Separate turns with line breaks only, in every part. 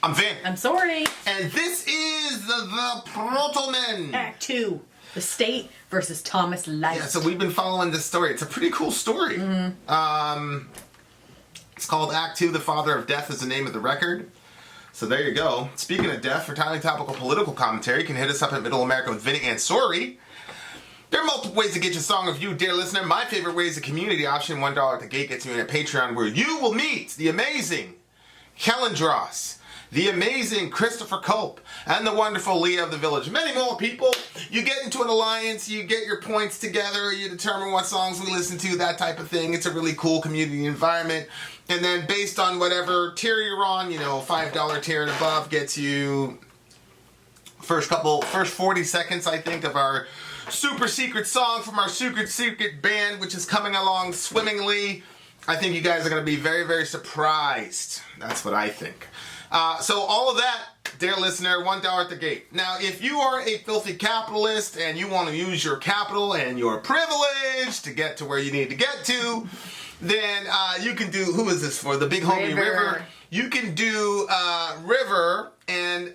I'm Vin.
I'm Sori.
And this is the Protomen.
Act 2. The state versus Thomas Light.
Yeah, so we've been following this story. It's a pretty cool story. Mm-hmm. It's called Act 2, The Father of Death is the name of the record. So there you go. Speaking of death, for timely topical political commentary, you can hit us up at Middle America with Vin and Sori. There are multiple ways to get your song reviewed, dear listener. My favorite way is the community option. $1 at the gate gets you in a Patreon where you will meet the amazing Kellen Dross, the amazing Christopher Cope, and the wonderful Leah of the Village. Many more people. You get into an alliance, you get your points together, you determine what songs we listen to, that type of thing. It's a really cool community environment. And then based on whatever tier you're on, $5 tier and above gets you first 40 seconds, I think, of our super secret song from our secret band, which is coming along swimmingly. I think you guys are going to be very, very surprised. That's what I think. So all of that, dear listener, $1 at the gate. Now, if you are a filthy capitalist and you want to use your capital and your privilege to get to where you need to get to, then you can do, who is this for? The big homie River. You can do River and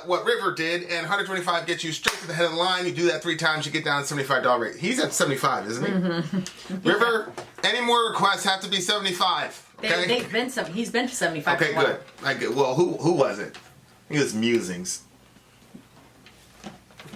what River did, and 125 gets you straight to the head of the line. You do that 3 times, you get down to $75 rate. He's at 75, isn't he? Mm-hmm. River, any more requests have to be 75. Okay?
He's been 75.
Okay, good. Well, who was it? I think it was Musings.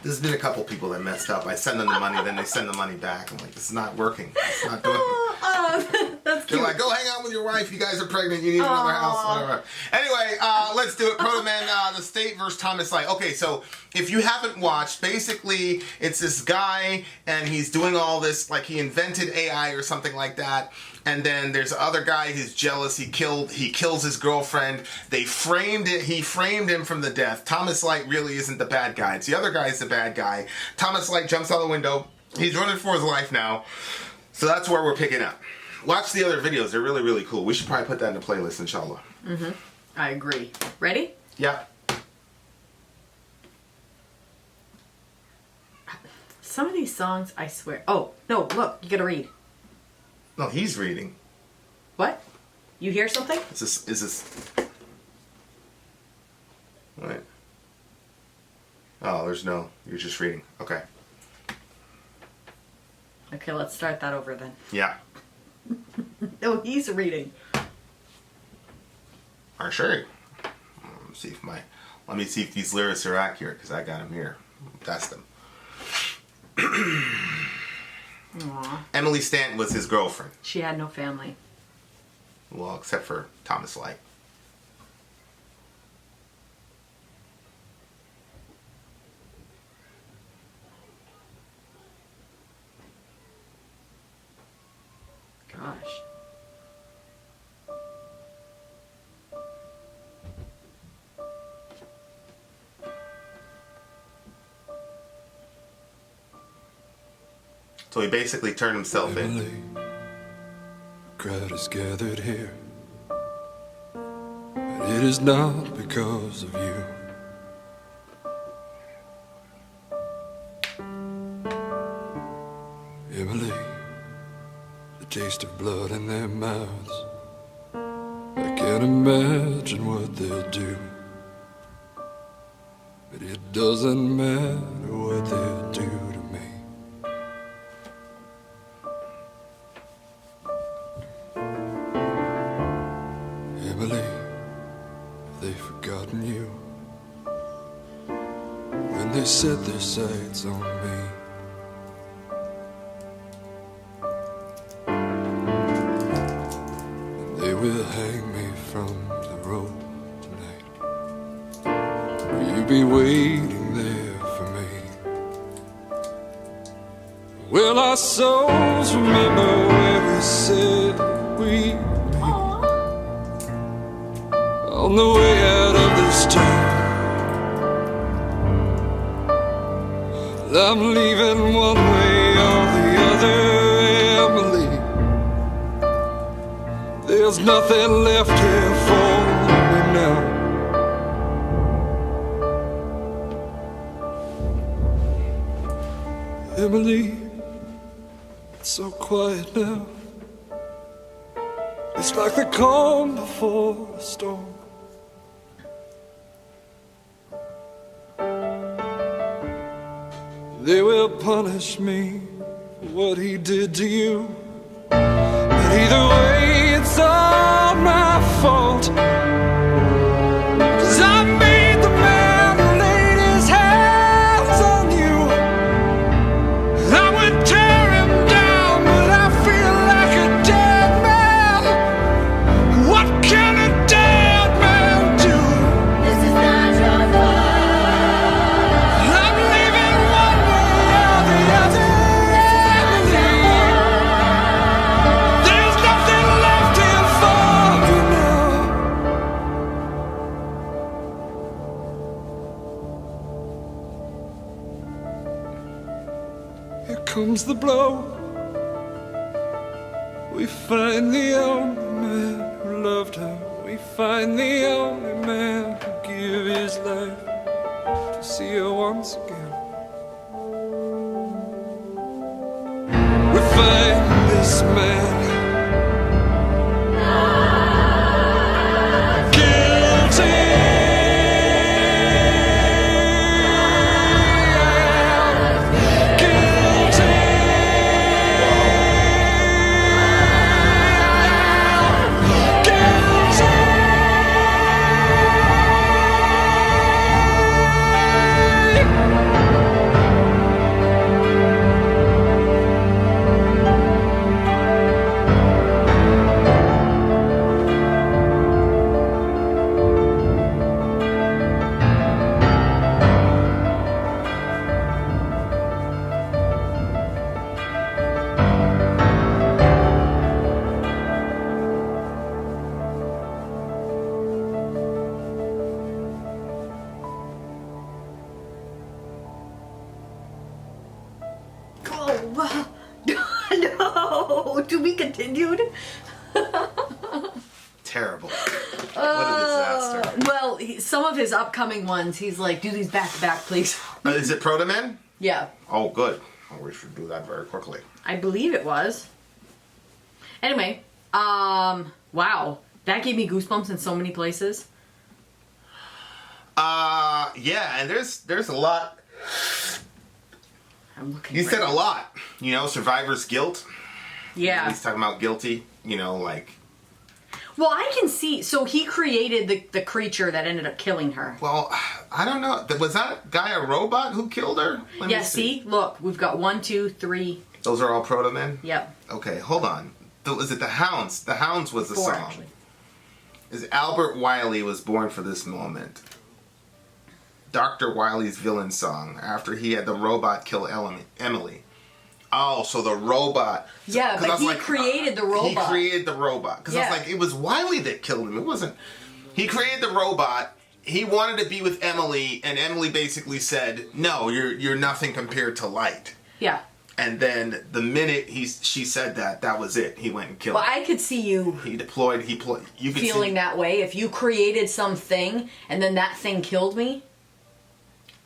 There's been a couple people that messed up. I send them the money, then they send the money back. I'm like, this is not working. It's not doing it.
That's
They're
cute.
like, go hang out with your wife. You guys are pregnant. You need another house. Whatever. Anyway, let's do it. Protomen, the state versus Thomas Light. Okay, so if you haven't watched, basically it's this guy and he's doing all this, like he invented AI or something like that. And then there's other guy who's jealous. He kills his girlfriend. He framed him from the death. Thomas Light really isn't the bad guy. It's the other guy's the bad guy. Thomas Light jumps out the window. He's running for his life now. So that's where we're picking up. Watch the other videos. They're really, really cool. We should probably put that in the playlist, inshallah.
Mm-hmm. I agree. Ready?
Yeah.
Some of these songs, I swear. Oh, no, look. You gotta read.
No, he's reading.
What? You hear something?
Is this... What? Oh, there's no... You're just reading. Okay.
Okay, let's start that over then.
Yeah.
No, he's reading.
Are sure. Let me see if these lyrics are accurate, because I got them here. Test them.
Aww.
Emily Stanton was his girlfriend.
She had no family.
Well, except for Thomas Light.
Gosh.
So he basically turned himself in.
Crowd is gathered here, but it is not because of you. Emily, the taste of blood in their mouths, I can't imagine what they'll do, but it doesn't matter what they'll do to me. Emily, have they forgotten you when they set their sights on me? And they will hang me from the rope tonight. Will you be waiting there for me? Will our souls remember where we said we'd meet? On the way out of this town, I'm leaving one way or the other, Emily. There's nothing left here for me now. Emily, it's so quiet now. It's like the calm before a storm. they will punish me for what he did to you. But either way, it's all my fault. 'Cause I made the man who laid his hands on you. And I would tear him down, but I feel like a dead man. What can a dead man do?
This is not your fault.
I'm leaving one way or the other. There's nothing left here for you now. Here comes the blow. We find the only man who loved her. We find the only man who gave his life to see her once again. We find this man guilty.
Oh, no. To be continued?
Terrible. What a disaster.
Well, some of his upcoming ones, he's like, do these back to back, please.
Is it Protomen?
Yeah,
Oh, good. Oh, we should do that very quickly.
I believe it was. Anyway, wow. That gave me goosebumps in so many places.
Yeah, and there's a lot.
I'm looking
You
right
said a
now.
lot. You know, survivor's guilt.
Yeah.
He's talking about guilty. You know, like.
Well, I can see. So he created the creature that ended up killing her.
Well, I don't know. Was that guy a robot who killed her? Let me
Yeah, see? Look, we've got 1, 2, 3.
Those are all Protomen?
Yep.
Okay, hold on. Was it the Hounds? The Hounds was the
4,
song.
actually.
Is Albert Wiley was born for this moment. Dr. Wiley's villain song after he had the robot kill Emily. Oh, so the robot.
Yeah,
'cause I
but
was
he
like,
created the robot.
He created the robot. Because I
Yeah.
was like, it was Wiley that killed him. It wasn't. He created the robot. He wanted to be with Emily, and Emily basically said, "No, you're nothing compared to light."
Yeah.
And then the minute she said that was it. He went and killed
Well,
her.
I could see you
He deployed. You could
feeling
see,
that way. If you created something and then that thing killed me.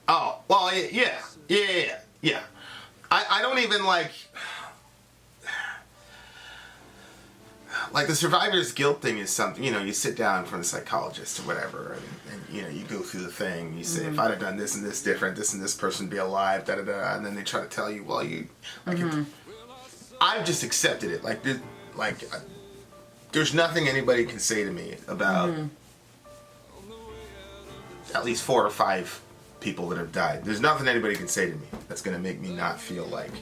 Oh, well, yeah. I don't even like the survivor's guilt thing is something, you know, you sit down in front of a psychologist or whatever, and you know, you go through the thing, you say, if I'd have done this and this different, this and this person would be alive, da da da, and then they try to tell you, well, you, like, I've just accepted it, there's nothing anybody can say to me about at least 4 or 5 people that have died. There's nothing anybody can say to me that's going to make me not feel like,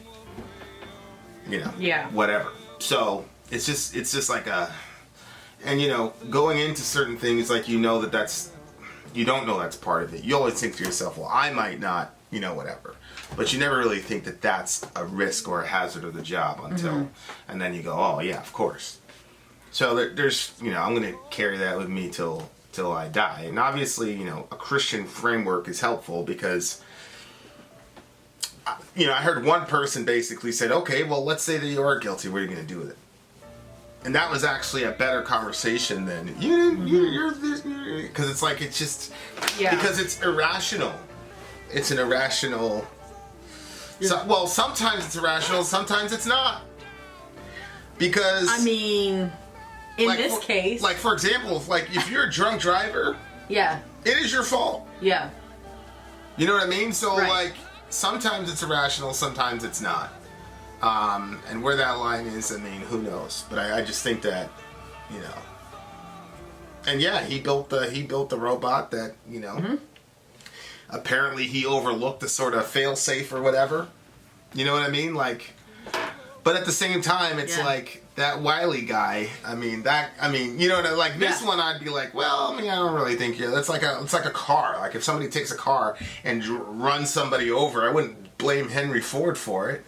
you know, whatever. So it's just like and you know, going into certain things, like, you know, you don't know that's part of it. You always think to yourself, well, I might not, you know, whatever. But you never really think that that's a risk or a hazard of the job until, and then you go, oh yeah, of course. So there's, you know, I'm going to carry that with me till I die. And obviously, you know, a Christian framework is helpful because, you know, I heard one person basically said, okay, well, let's say that you are guilty. What are you going to do with it? And that was actually a better conversation than you're this, because it's like, it's just, because it's irrational. It's an irrational. So, well, sometimes it's irrational, sometimes it's not. Because
I mean, in
like,
this case,
like, for example, if you're a drunk driver,
yeah,
it is your fault.
yeah,
You know what I mean? So
Right.
like, sometimes it's irrational, sometimes it's not. And where that line is, I mean, who knows? But I just think that, you know. And yeah, he built the robot that, you know, apparently he overlooked the sort of fail-safe or whatever. You know what I mean? Like, but at the same time, it's like that Wiley guy. I mean, you know, like this one, I'd be like, well, I mean, I don't really think it's like a car. Like if somebody takes a car and runs somebody over, I wouldn't blame Henry Ford for it.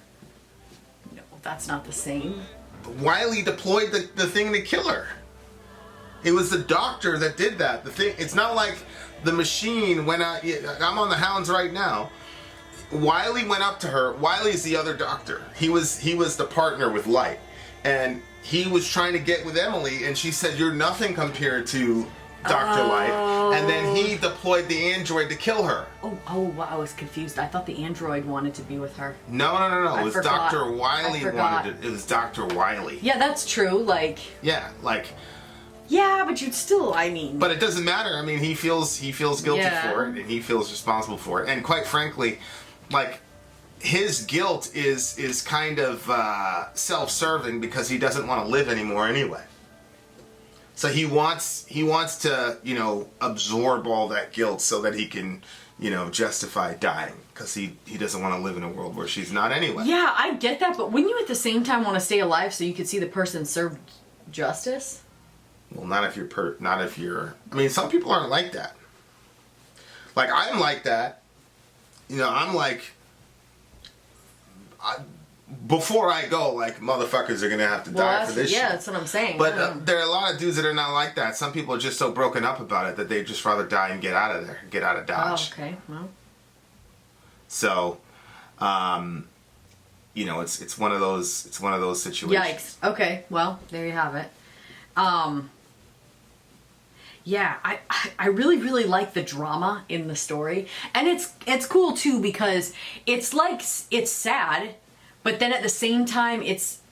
No, that's not the same.
Wiley deployed the thing to kill her. It was the doctor that did that. The thing. It's not like the machine went out. I'm on the hounds right now. Wiley went up to her. Wiley's the other doctor. He was the partner with Light, and he was trying to get with Emily, and she said, "You're nothing compared to Dr. Light." And then he deployed the android to kill her.
Oh, wow, I was confused. I thought the android wanted to be with her.
No. It was Dr. Wiley wanted it. It was Dr. Wiley.
Yeah, that's true. Like.
Yeah, like.
Yeah, but you'd still, I mean.
But it doesn't matter. I mean, he feels guilty for it, and he feels responsible for it. And quite frankly, like, his guilt is kind of self-serving because he doesn't want to live anymore anyway. So he wants to, you know, absorb all that guilt so that he can, you know, justify dying because he doesn't want to live in a world where she's not anyway.
Yeah, I get that, but wouldn't you at the same time want to stay alive so you could see the person serve justice?
Well, not if you're. I mean, some people aren't like that. Like I'm like that. You know, I'm like. Before I go, like motherfuckers are gonna have to die for this shit.
Yeah, that's what I'm saying.
But there are a lot of dudes that are not like that. Some people are just so broken up about it that they'd just rather die and get out of there, get out of Dodge.
Oh, okay. Well.
So, you know, it's one of those situations.
Yikes. Okay. Well, there you have it. Yeah, I really, really like the drama in the story. And it's cool too because it's like, it's sad, but then at the same time it's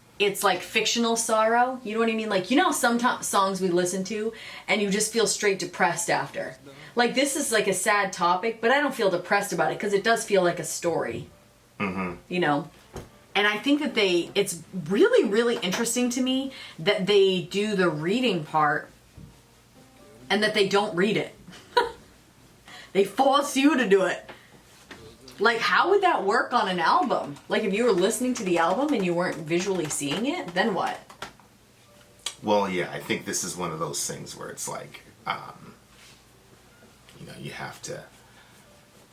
like fictional sorrow. You know what I mean? Like, you know, some songs we listen to and you just feel straight depressed after. Like this is like a sad topic, but I don't feel depressed about it because it does feel like a story. Mm-hmm. You know? And I think that it's really, really interesting to me that they do the reading part and that they don't read it. They force you to do it. Like, how would that work on an album? Like, if you were listening to the album and you weren't visually seeing it, then what?
Well, yeah, I think this is one of those things where it's like, you know, you have to...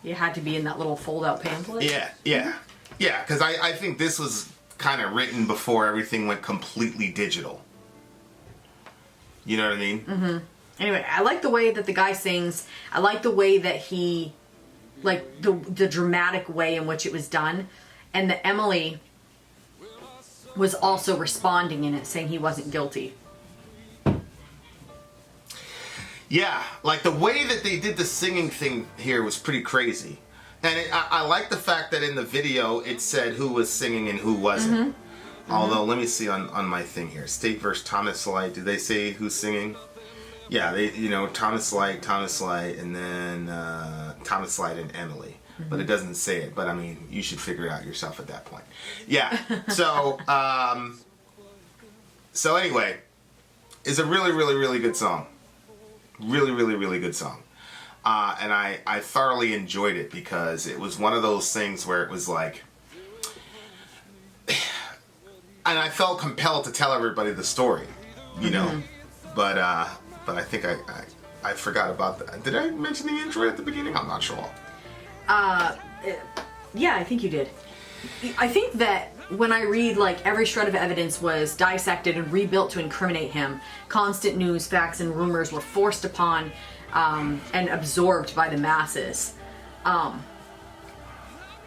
You had to be in that little fold-out pamphlet?
Yeah, because I think this was kind of written before everything went completely digital. You know what I mean? Mm-hmm.
Anyway, I like the way that the guy sings. I like the way that he, like the dramatic way in which it was done. And that Emily was also responding in it, saying he wasn't guilty.
Yeah, like the way that they did the singing thing here was pretty crazy. And I like the fact that in the video it said who was singing and who wasn't. Mm-hmm. Although, let me see on my thing here. State versus Thomas Light. Did they say who's singing? Yeah, they, you know, Thomas Light, and then Thomas Light and Emily. Mm-hmm. But it doesn't say it. But I mean, you should figure it out yourself at that point. Yeah. So, so anyway, it's a really, really, really good song. Really, really, really good song. And I thoroughly enjoyed it because it was one of those things where it was like, and I felt compelled to tell everybody the story, you know. But I think I forgot about that. Did I mention the intro at the beginning? I'm not sure.
Yeah, I think you did. I think that when I read, like, every shred of evidence was dissected and rebuilt to incriminate him, constant news, facts, and rumors were forced upon and absorbed by the masses.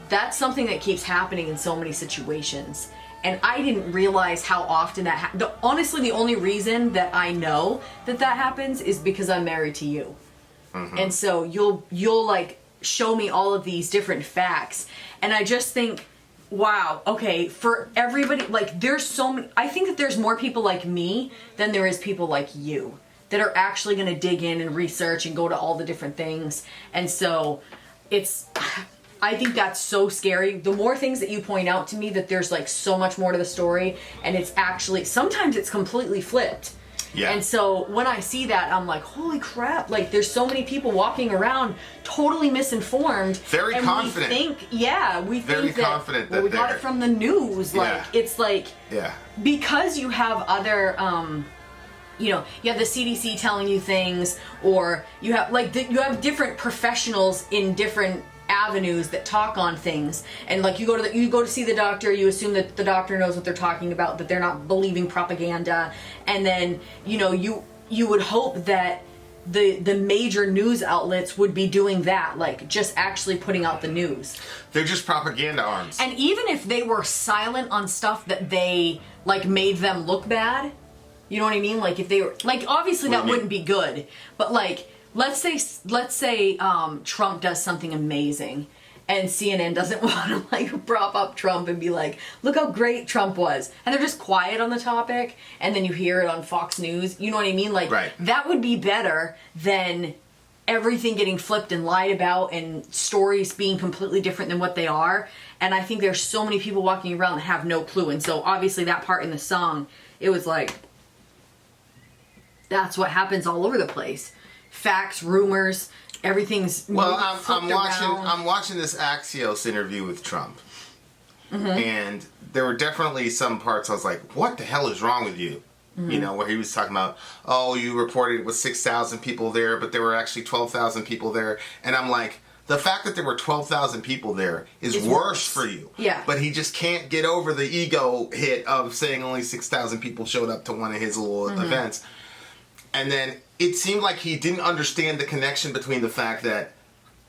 That's something that keeps happening in so many situations. And I didn't realize how often that happens. Honestly, the only reason that I know that happens is because I'm married to you. Mm-hmm. And so you'll like show me all of these different facts. And I just think, wow, okay, for everybody, like there's so many, I think that there's more people like me than there is people like you that are actually going to dig in and research and go to all the different things. And so it's, I think that's so scary. The more things that you point out to me that there's like so much more to the story, and it's actually sometimes it's completely flipped.
Yeah.
And so when I see that, I'm like, holy crap! Like there's so many people walking around totally misinformed.
Very
and
confident.
We think, we
Very
think that,
confident
well,
that
we got
they're-
it from the news. Like
Yeah.
it's like
Yeah.
because you have other you have the CDC telling you things, or you have you have different professionals in different avenues that talk on things, and like you go to see the doctor, you assume that the doctor knows what they're talking about, that they're not believing propaganda, and then you would hope that the major news outlets would be doing that, like just actually putting out the news.
They're just propaganda arms.
And even if they were silent on stuff that they like made them look bad, you know what I mean? Like if they were like, obviously
What do
that
you mean?
wouldn't be good, but like let's say Trump does something amazing and CNN doesn't want to like prop up Trump and be like, look how great Trump was, and they're just quiet on the topic, and then you hear it on Fox News, you know what I mean? Like
Right.
that would be better than everything getting flipped and lied about and stories being completely different than what they are. And I think there's so many people walking around that have no clue, and so obviously that part in the song, it was like, that's what happens all over the place. Facts, rumors, everything's
Well,
flipped around.
I'm watching this Axios interview with Trump, and there were definitely some parts I was like, "What the hell is wrong with you?" You know, where he was talking about, "Oh, you reported it was 6,000 people there, but there were actually 12,000 people there," and I'm like, the fact that there were 12,000 people there is
It's
worse
worse.
for you.
Yeah.
But he just can't get over the ego hit of saying only 6,000 people showed up to one of his little events. And then it seemed like he didn't understand the connection between the fact that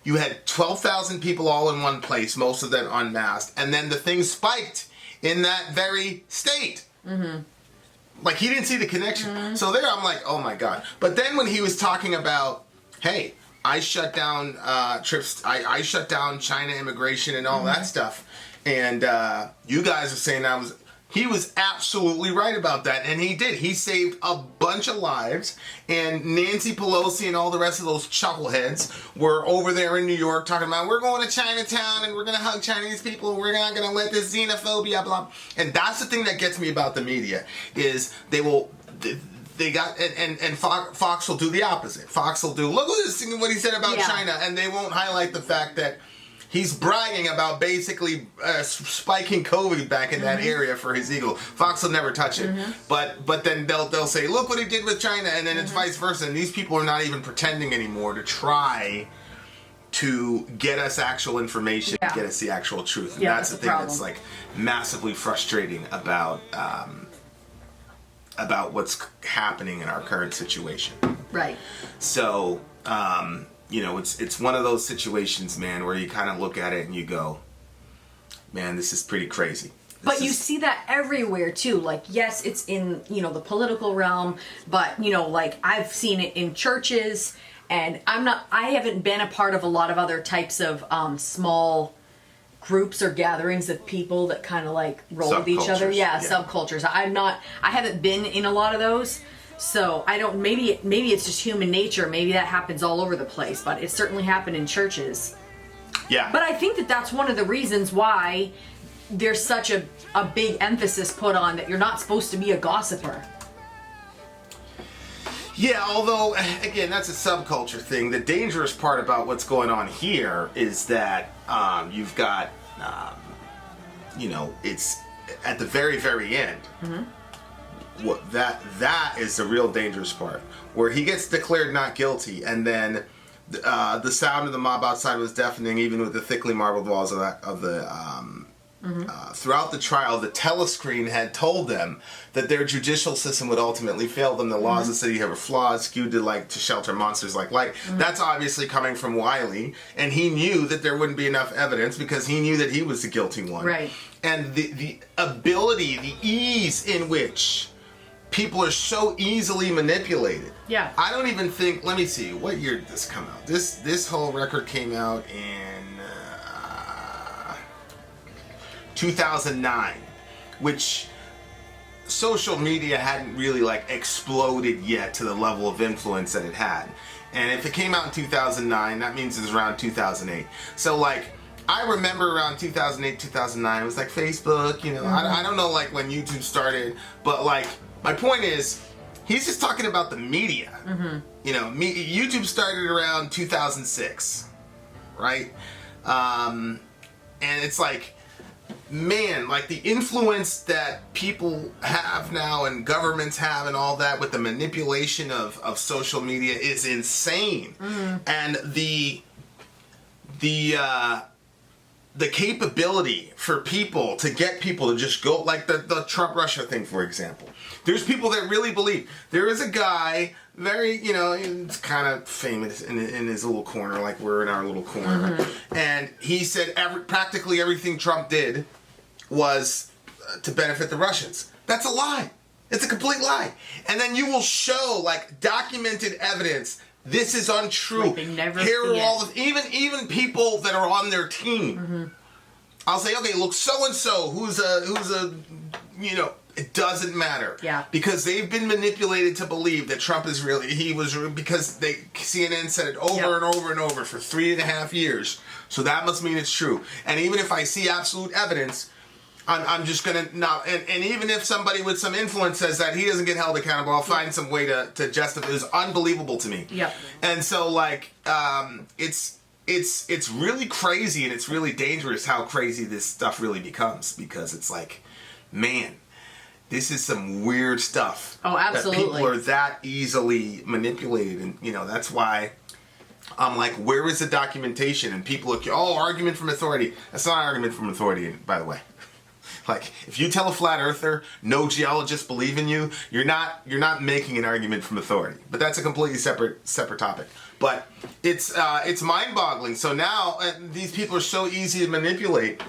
you had 12,000 people all in one place, most of them unmasked, and then the thing spiked in that very state. Like, he didn't see the connection. So there I'm like, oh my God. But then when he was talking about, hey, I shut down trips, I shut down China immigration and all that stuff, and you guys are saying he was absolutely right about that, and he did. He saved a bunch of lives, and Nancy Pelosi and all the rest of those chuckleheads were over there in New York talking about, we're going to Chinatown, and we're going to hug Chinese people, and we're not going to let this xenophobia, blah. And that's the thing that gets me about the media, is they got, and Fox will do the opposite. Fox will do, look at this, what he said about
Yeah.
China, and they won't highlight the fact that he's bragging about basically spiking COVID back in that area for his ego. Fox will never touch it, but then they'll say, look what he did with China, and then it's vice versa. And these people are not even pretending anymore to try to get us actual information,
Yeah.
get us the actual truth. And
Yeah,
that's the
that's
thing
the
that's
problem.
like massively frustrating about what's happening in our current situation.
Right.
So, it's one of those situations, man, where you kind of look at it and you go, man, this is pretty crazy.
But you see that everywhere too. Like, yes, it's in, the political realm, but, like I've seen it in churches, and I haven't been a part of a lot of other types of small groups or gatherings of people that kind of like roll with each other.
Subcultures,
Yeah,
yeah.
subcultures. I haven't been in a lot of those. So I don't, maybe it's just human nature. Maybe that happens all over the place, but it certainly happened in churches.
Yeah.
But I think that that's one of the reasons why there's such a big emphasis put on that you're not supposed to be a gossiper.
Yeah, although, again, that's a subculture thing. The dangerous part about what's going on here is that you've got, it's at the very, very end. What that is the real dangerous part, where he gets declared not guilty, and then the sound of the mob outside was deafening, even with the thickly marbled walls throughout the trial. The telescreen had told them that their judicial system would ultimately fail them. The laws of the city have flaws, skewed to shelter monsters like light. That's obviously coming from Wiley, and he knew that there wouldn't be enough evidence because he knew that he was the guilty one.
Right.
And the ability, the ease in which people are so easily manipulated.
Yeah.
I don't even think, let me see, what year did this come out? This whole record came out in 2009, which social media hadn't really exploded yet to the level of influence that it had. And if it came out in 2009, that means it's around 2008. So I remember around 2008, 2009, it was like Facebook, you know, I don't know like when YouTube started, but like, my point is, he's just talking about the media. You know, YouTube started around 2006, right? And it's like, man, like the influence that people have now and governments have and all that with the manipulation of social media is insane. And the capability for people to get people to just go, like the Trump-Russia thing, for example. There's people that really believe. There is a guy, very, you know, it's kind of famous in his little corner, like we're in our little corner. And he said practically everything Trump did was to benefit the Russians. That's a lie. It's a complete lie. And then you will show, like, documented evidence. This is untrue.
Like they never
Here are
see
all
it.
even people that are on their team. I'll say, okay, look, so and so, who's a, you know, it doesn't matter.
Yeah.
Because they've been manipulated to believe that Trump is because CNN said it over and over and over for 3.5 years. So that must mean it's true. And even if I see absolute evidence, I'm just gonna not, and even if somebody with some influence says that, he doesn't get held accountable, I'll find some way to justify it. It's unbelievable to me.
Yep.
And so, like, it's really crazy, and it's really dangerous how crazy this stuff really becomes, because it's like, man, this is some weird stuff.
Oh, absolutely.
That people are that easily manipulated, and you know that's why I'm like, where is the documentation? And people look, oh, argument from authority. That's not an argument from authority, by the way. Like, if you tell a flat earther no geologists believe in you, you're not making an argument from authority. But that's a completely separate topic. But it's mind-boggling. So now these people are so easy to manipulate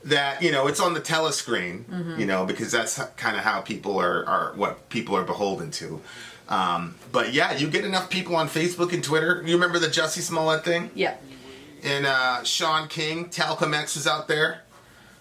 that, you know, it's on the telescreen, you know, because that's kind of how people are what people are beholden to. But yeah, you get enough people on Facebook and Twitter. You remember the Jussie Smollett thing?
Yeah.
And Sean King, Talcum X was out there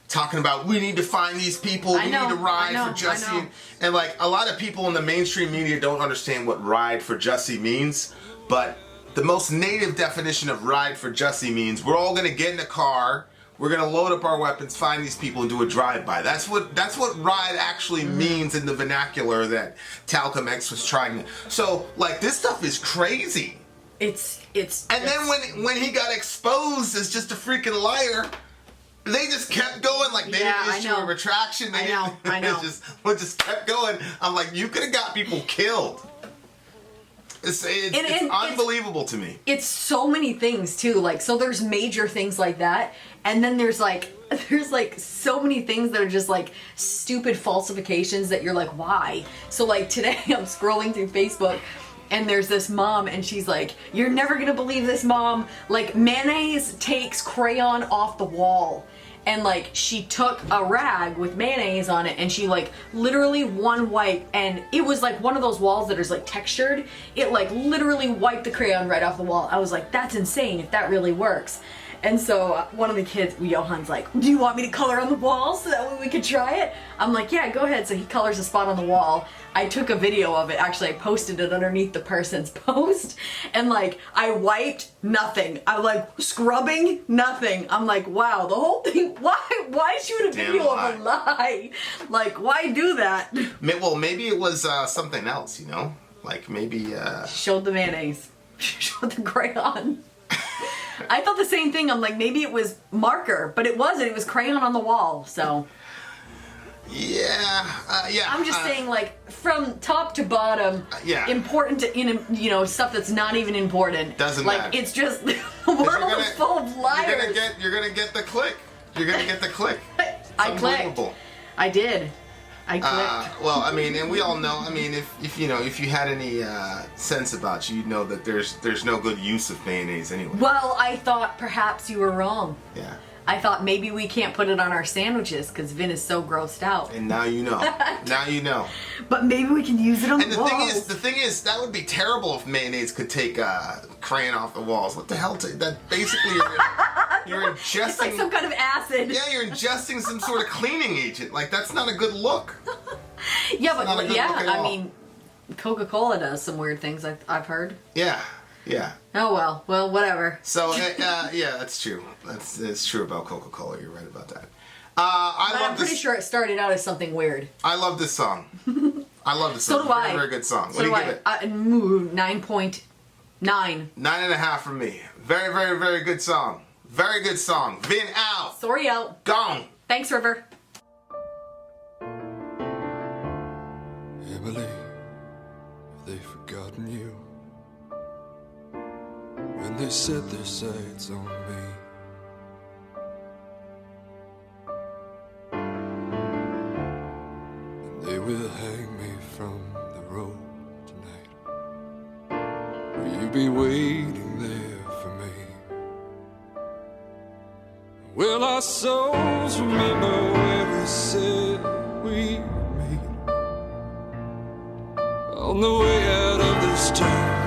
talking about, we need to find these people, we need to ride for Jussie. And like, a lot of people in the mainstream media don't understand what ride for Jussie means, but the most native definition of ride for Jussie means we're all gonna get in a car, we're gonna load up our weapons, find these people, and do a drive-by. That's what ride actually means in the vernacular that Talcum X was trying to. So, like, this stuff is crazy.
It's.
And then when he got exposed as just a freaking liar, they just kept going. Like, they didn't issue a retraction. They
I know.
It just kept going. I'm like, you could have got people killed. It's unbelievable to me.
It's so many things too. Like, so there's major things like that, and then there's like so many things that are just like stupid falsifications that you're like, why? So like today I'm scrolling through Facebook, and there's this mom, and she's like, you're never gonna believe this, mom. Like, mayonnaise takes crayon off the wall. And like, she took a rag with mayonnaise on it, and she like literally one wipe, and it was like one of those walls that is like textured. It like literally wiped the crayon right off the wall. I was like, that's insane if that really works. And so one of the kids, Johan's like, do you want me to color on the wall so that way we could try it? I'm like, yeah, go ahead. So he colors a spot on the wall. I took a video of it. Actually, I posted it underneath the person's post. And like, I wiped nothing. I like scrubbing nothing. I'm like, wow, the whole thing, why shoot a video of a lie? Like, why do that?
Well, maybe it was something else, you know? Like, maybe...
Showed the mayonnaise. Showed the crayon. I thought the same thing. I'm like, maybe it was marker, but it wasn't. It was crayon on the wall. So
yeah.
I'm just saying, like, from top to bottom, important to stuff that's not even important.
Doesn't
like
matter.
It's just the world is full of liars.
You're gonna get the click. You're gonna get the click.
I clicked. I did. I clicked.
Well, I mean, and we all know. I mean, if you had any sense about you'd know that there's no good use of mayonnaise anyway.
Well, I thought perhaps you were wrong.
Yeah.
I thought maybe we can't put it on our sandwiches because Vin is so grossed out.
And now you know. Now you know.
But maybe we can use it on
the
walls.
And the thing is, that would be terrible if mayonnaise could take crayon off the walls. What the hell? That basically you're ingesting.
It's like some kind of acid.
Yeah, you're ingesting some sort of cleaning agent. Like, that's not a good look.
Yeah, but I mean, Coca-Cola does some weird things. I've heard.
Yeah. Yeah.
Oh well, whatever.
So yeah, that's true. It's true about Coca-Cola. You're right about that. I'm
pretty sure it started out as something weird.
I love this song. I love this
So
song.
do I.
Very, very good song.
So
What do you
do
give it?
9.9.
9.5 from me. Very, very, very good song. Very good song. Vin out.
Sori out.
Gone.
Thanks, River.
Emily, have they forgotten you? When they set their sights on me, and they will hang me from the road tonight. Will you be waiting there for me? Will our souls remember where we said we meet? On the way out of this town,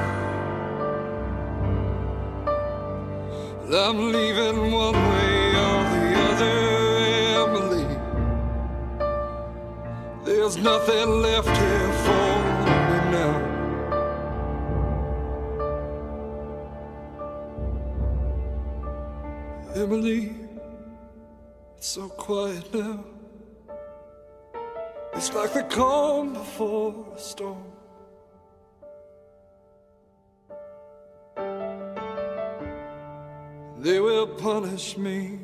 I'm leaving one way or the other, Emily. There's nothing left here for me now. Emily, it's so quiet now. It's like the calm before a storm. They will punish me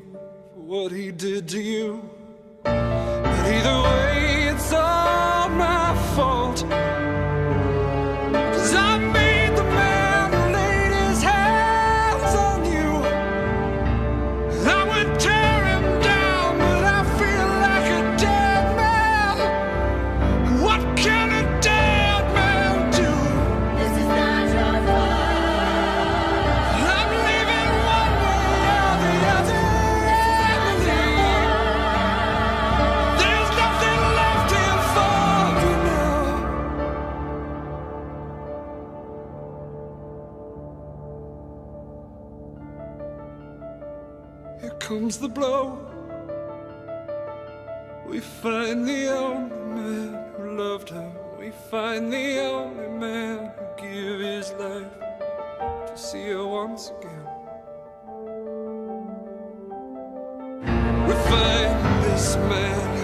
for what he did to you. But either way, it's all my fault. 'Cause I made the man who laid his hands on you. I would tear him down, but I feel like a dead man. What can a dead man do?
This is not your fault.
I'm leaving one way or the other. There's nothing left here for me now. Here comes the blow. We find the only man who loved her. We find the only man who gave his life to see her once again. We find this man